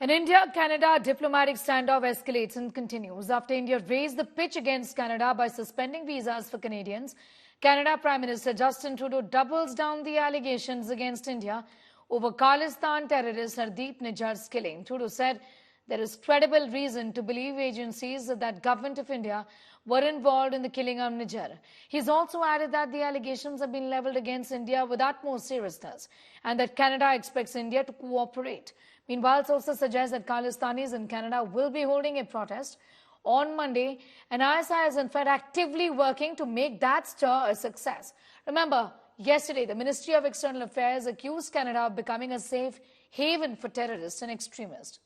An India-Canada diplomatic standoff escalates and continues after India raised the pitch against Canada by suspending visas for Canadians. Canada Prime Minister Justin Trudeau doubles down the allegations against India over Khalistan terrorist Hardeep Nijjar's killing. Trudeau said there is credible reason to believe agencies that Govt of India were involved in the killing of Nijjar. He's also added that the allegations have been levelled against India with utmost seriousness and that Canada expects India to cooperate. Meanwhile, sources suggest that Khalistanis in Canada will be holding a protest on Monday, and ISI is in fact actively working to make that stir a success. Remember, yesterday the Ministry of External Affairs accused Canada of becoming a safe haven for terrorists and extremists.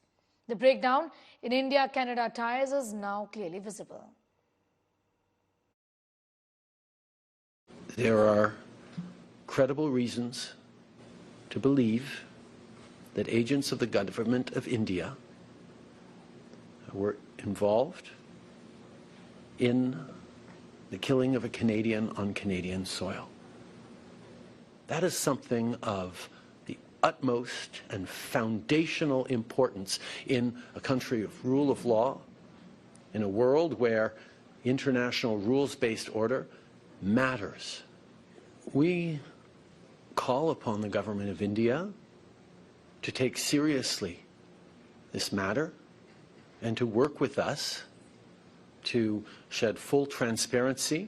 The breakdown in India-Canada ties is now clearly visible. There are credible reasons to believe that agents of the Government of India were involved in the killing of a Canadian on Canadian soil. That is something of the utmost and foundational importance in a country of rule of law, in a world where international rules-based order matters. We call upon the Government of India to take seriously this matter and to work with us to shed full transparency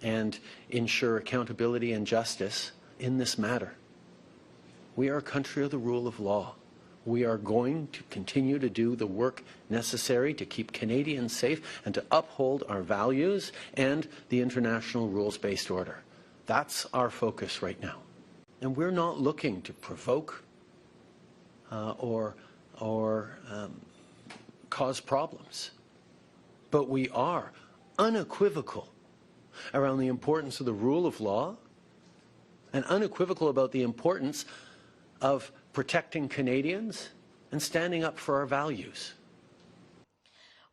and ensure accountability and justice in this matter. We are a country of the rule of law. We are going to continue to do the work necessary to keep Canadians safe and to uphold our values and the international rules-based order. That's our focus right now. And we're not looking to provoke or cause problems. But we are unequivocal around the importance of the rule of law and unequivocal about the importance of protecting Canadians and standing up for our values.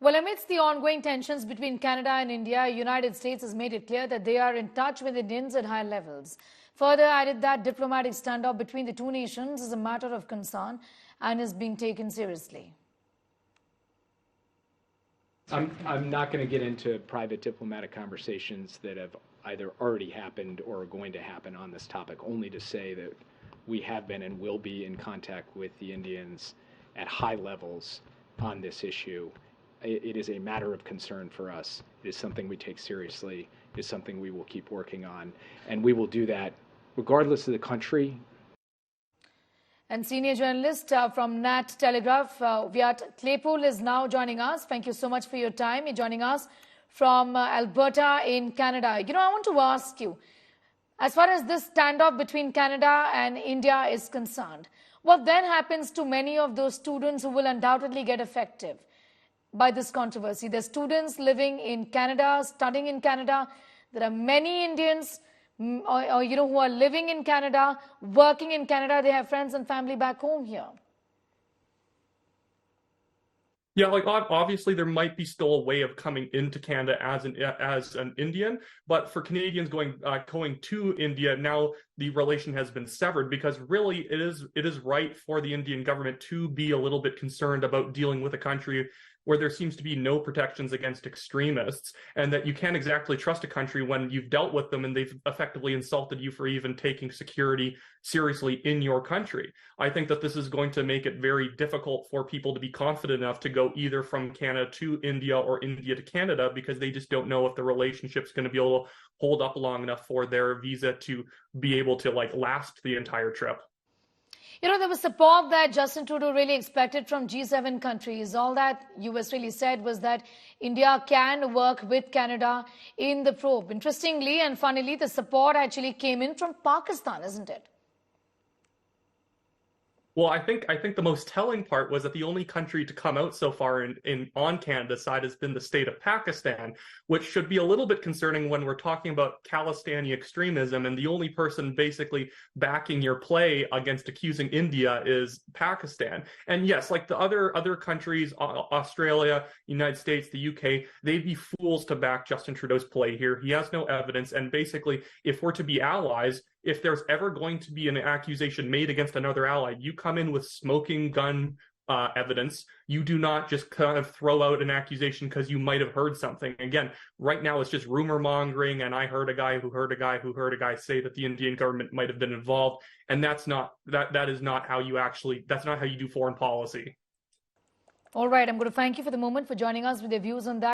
Well, amidst the ongoing tensions between Canada and India, the United States has made it clear that they are in touch with Indians at high levels. Further added that diplomatic standoff between the two nations is a matter of concern and is being taken seriously. I'm not going to get into private diplomatic conversations that have either already happened or are going to happen on this topic, only to say that we have been and will be in contact with the Indians at high levels on this issue. It is a matter of concern for us. It is something we take seriously. It is something we will keep working on. And we will do that regardless of the country. And senior journalist from Nat Telegraph, Viat Claypool, is now joining us. Thank you so much for your time. You're joining us from Alberta in Canada. I want to ask you, as far as this standoff between Canada and India is concerned, what then happens to many of those students who will undoubtedly get affected by this controversy? There's students living in Canada, studying in Canada. There are many Indians who are living in Canada, working in Canada. They have friends and family back home here. Yeah, obviously there might be still a way of coming into Canada as an Indian, but for Canadians going to India, now the relation has been severed, because really it is right for the Indian government to be a little bit concerned about dealing with a country where there seems to be no protections against extremists, and that you can't exactly trust a country when you've dealt with them and they've effectively insulted you for even taking security seriously in your country. I think that this is going to make it very difficult for people to be confident enough to go either from Canada to India or India to Canada, because they just don't know if the relationship's going to be able to hold up long enough for their visa to be able to last the entire trip. There was support that Justin Trudeau really expected from G7 countries. All that US really said was that India can work with Canada in the probe. Interestingly and funnily, the support actually came in from Pakistan, isn't it? Well, I think the most telling part was that the only country to come out so far on Canada's side has been the state of Pakistan, which should be a little bit concerning when we're talking about Khalistani extremism, and the only person basically backing your play against accusing India is Pakistan. And yes, like the other countries, Australia, United States, the UK, they'd be fools to back Justin Trudeau's play here. He has no evidence, and basically, if we're to be allies, if there's ever going to be an accusation made against another ally, you come in with smoking gun evidence. You do not just kind of throw out an accusation because you might have heard something. Again, right now it's just rumor mongering, and I heard a guy who heard a guy who heard a guy say that the Indian government might have been involved, and that is not how you do foreign policy. All right, I'm going to thank you for the moment for joining us with your views on that.